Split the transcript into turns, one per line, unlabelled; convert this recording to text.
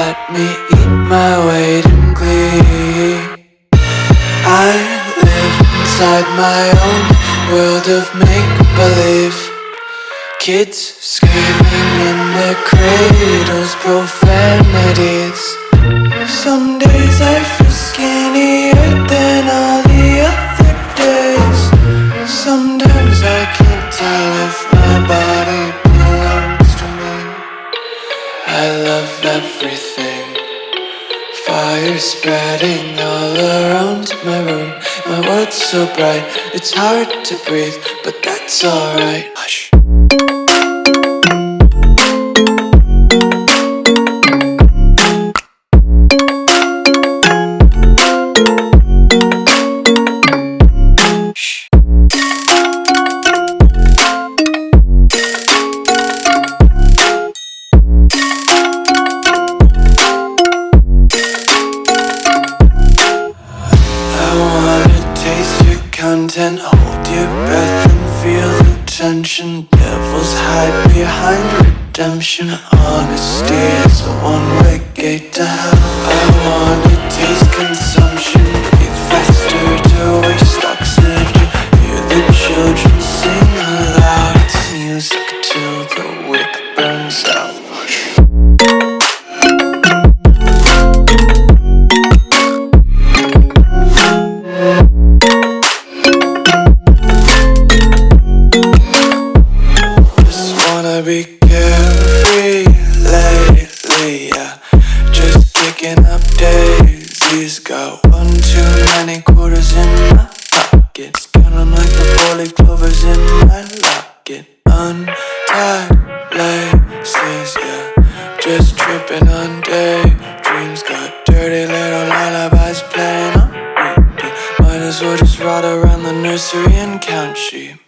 let me eat my weight in glee. I live inside my own world of make-believe. Kids screaming in their cradles, profanities. Some days I feel skinnier than all the other days. Sometimes I can't tell if my body belongs to me. I love everything. Fire spreading all around my room. My world's so bright, it's hard to breathe, but that's alright. Hush. Content, hold your breath and feel the tension. Devils hide behind redemption. Honesty is a one-way gate to hell. I wanna taste consumption, breathe faster to waste oxygen. Hear the children sing aloud. It's music till the wick burns out. Be carefree lately, yeah. Just kicking up daisies. Got one too many quarters in my pockets. Counting like the 4-leaf clovers in my locket. Untied laces, yeah. Just tripping on daydreams. Got dirty little lullabies playing on repeat. Might as well just ride around the nursery and count sheep.